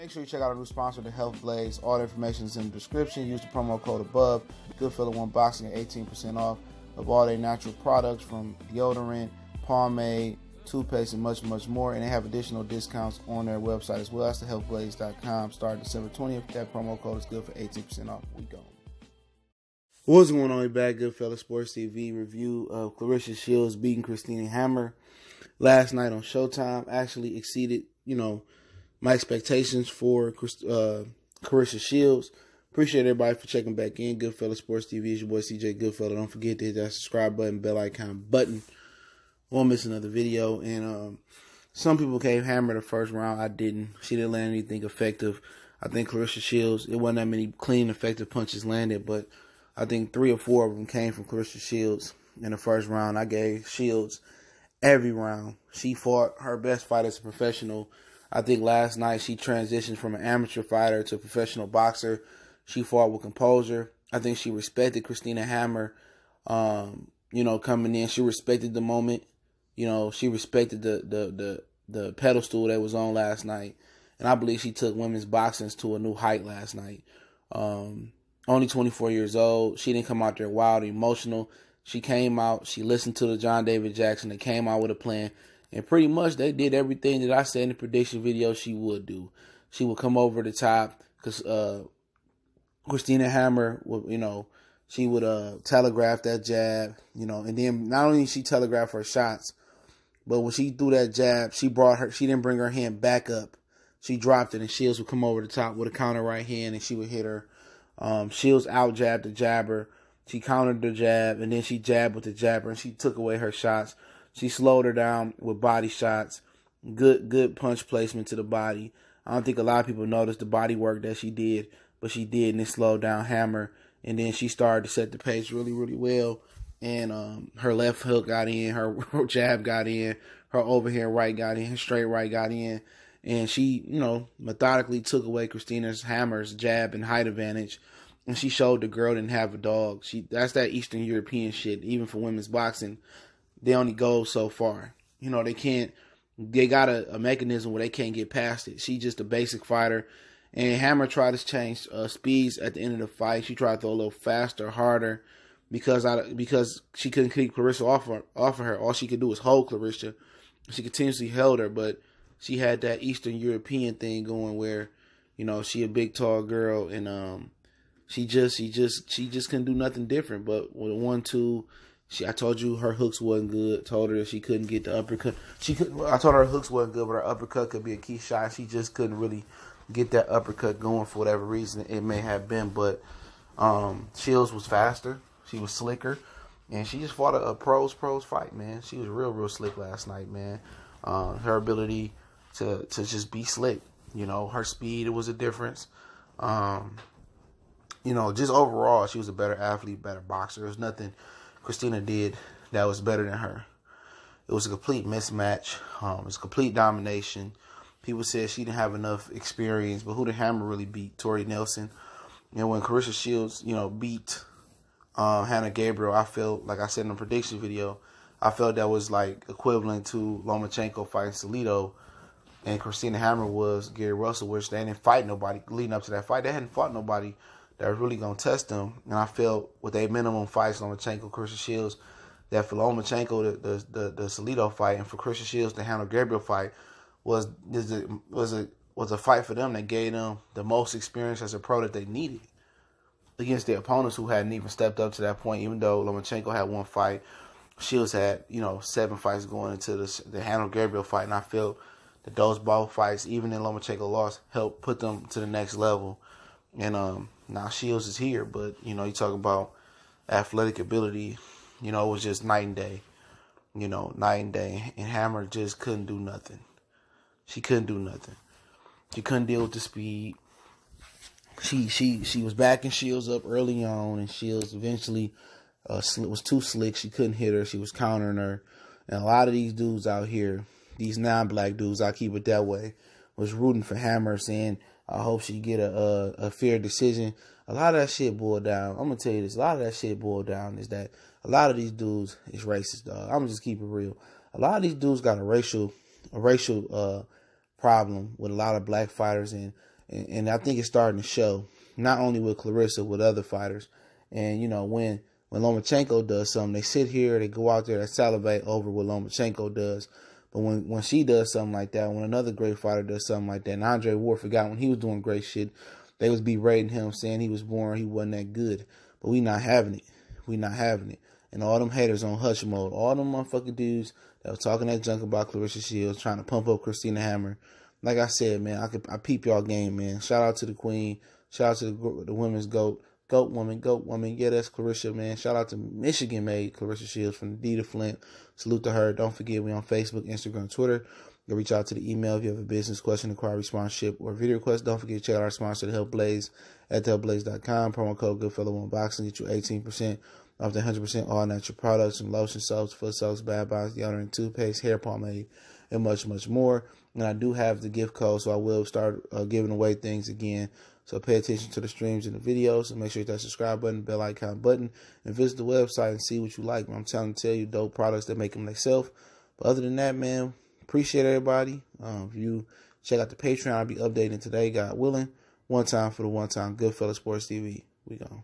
Make sure you check out our new sponsor, the Health Blaze. All the information is in the description. Use the promo code above. Goodfella1 Boxing at 18% off of all their natural products from deodorant, pomade, toothpaste, and much, much more. And they have additional discounts on their website as well. That's thehealthblaze.com. Starting December 20th. That promo code is good for 18% off. We go. What's going on? Back Goodfella Sports TV review of Clarissa Shields beating Christina Hammer last night on Showtime. Actually exceeded, my expectations for Clarissa Shields. Appreciate everybody for checking back in. Goodfella Sports TV is your boy CJ Goodfella. Don't forget to hit that subscribe button, bell icon button. Won't miss another video. And some people came hammer the first round. I didn't. She didn't land anything effective. I think Clarissa Shields, it wasn't that many clean, effective punches landed, but I think 3 or 4 of them came from Clarissa Shields in the first round. I gave Shields every round. She fought her best fight as a professional. I think last night she transitioned from an amateur fighter to a professional boxer. She fought with composure. I think she respected Christina Hammer, coming in. She respected the moment. She respected the pedestal that was on last night. And I believe she took women's boxing to a new height last night. Only 24 years old. She didn't come out there wild or emotional. She came out. She listened to the John David Jackson. They came out with a plan. And pretty much they did everything that I said in the prediction video she would do. She would come over the top because Christina Hammer would, she would telegraph that jab, and then not only she telegraphed her shots, but when she threw that jab, she didn't bring her hand back up. She dropped it, and Shields would come over the top with a counter right hand, and she would hit her. Shields out jabbed the jabber. She countered the jab, and then she jabbed with the jabber, and she took away her shots. She slowed her down with body shots. Good punch placement to the body. I don't think a lot of people noticed the body work that she did, but she did, and it slowed down Hammer. And then she started to set the pace really, really well. And her left hook got in, her jab got in, her overhand right got in, her straight right got in. And she, methodically took away Christina Hammer's jab and height advantage. And she showed the girl didn't have a dog. That's that Eastern European shit. Even for women's boxing, they only go so far. They got a mechanism where they can't get past it. She's just a basic fighter. And Hammer tried to change speeds at the end of the fight. She tried to throw a little faster, harder, because she couldn't keep Clarissa off of her. All she could do was hold Clarissa. She continuously held her, but she had that Eastern European thing going where, she a big tall girl, and she just couldn't do nothing different. But with a 1-2, I told you her hooks wasn't good. Told her she couldn't get the uppercut. I told her hooks wasn't good, but her uppercut could be a key shot. She just couldn't really get that uppercut going for whatever reason it may have been. But Shields was faster. She was slicker. And she just fought a pros fight, man. She was real slick last night, man. Her ability to just be slick. Her speed, it was a difference. Just overall, she was a better athlete, better boxer. There's nothing Christina did that was better than her. It was a complete mismatch. It was complete domination. People said she didn't have enough experience, but who did Hammer really beat? Tori Nelson. When Clarissa Shields, beat Hannah Gabriel, I felt, like I said in the prediction video, I felt that was like equivalent to Lomachenko fighting Salido, and Christina Hammer was Gary Russell, which they didn't fight nobody leading up to that fight. They hadn't fought nobody that was really going to test them. And I felt with a minimum fights, Lomachenko, Clarissa Shields, that for Lomachenko, the Salido fight, and for Clarissa Shields, the Hannah Gabriel fight, was a fight for them that gave them the most experience as a pro that they needed against their opponents who hadn't even stepped up to that point. Even though Lomachenko had 1 fight, Shields had 7 fights going into the Hannah Gabriel fight, and I felt that those both fights, even in Lomachenko loss, helped put them to the next level. And now Shields is here, but you talk about athletic ability, it was just night and day, night and day. And Hammer just couldn't do nothing. She couldn't do nothing. She couldn't deal with the speed. She was backing Shields up early on, and Shields eventually was too slick. She couldn't hit her. She was countering her. And a lot of these dudes out here, these non-black dudes, I keep it that way, was rooting for Hammer, saying, I hope she get a fair decision. A lot of that shit boiled down. I'm going to tell you this. A lot of that shit boiled down is that a lot of these dudes is racist, dog. I'm going to just keep it real. A lot of these dudes got a racial problem with a lot of black fighters. And And I think it's starting to show, not only with Clarissa, with other fighters. And, you know, when Lomachenko does something, they sit here, they go out there, they salivate over what Lomachenko does. But when she does something like that, when another great fighter does something like that, and Andre Ward forgot when he was doing great shit, they was berating him, saying he was boring, he wasn't that good. But we not having it. We not having it. And all them haters on hush mode, all them motherfucking dudes that was talking that junk about Clarissa Shields, trying to pump up Christina Hammer. Like I said, man, I peep y'all game, man. Shout out to the queen. Shout out to the women's GOAT. GOAT woman. Yeah, that's Clarissa, man. Shout out to Michigan-made Clarissa Shields from D to Flint. Salute to her. Don't forget, we on Facebook, Instagram, Twitter. You can reach out to the email if you have a business question, inquiry, sponsorship, or video request. Don't forget to check out our sponsor, The Health Blaze, at thehealthblaze.com. Promo code GoodFellow1Boxing. Get you 18% off the 100% all natural products and lotion soaps, foot soaps, bath bombs, deodorant, toothpaste, hair pomade, and much, much more. And I do have the gift code, so I will start giving away things again. So pay attention to the streams and the videos, and make sure you hit that subscribe button, bell icon button, and visit the website and see what you like. I'm tell you dope products that make them themselves. But other than that, man, appreciate everybody. If you check out the Patreon, I'll be updating today, God willing. One time for the one time. Goodfellow Sports TV. We gone.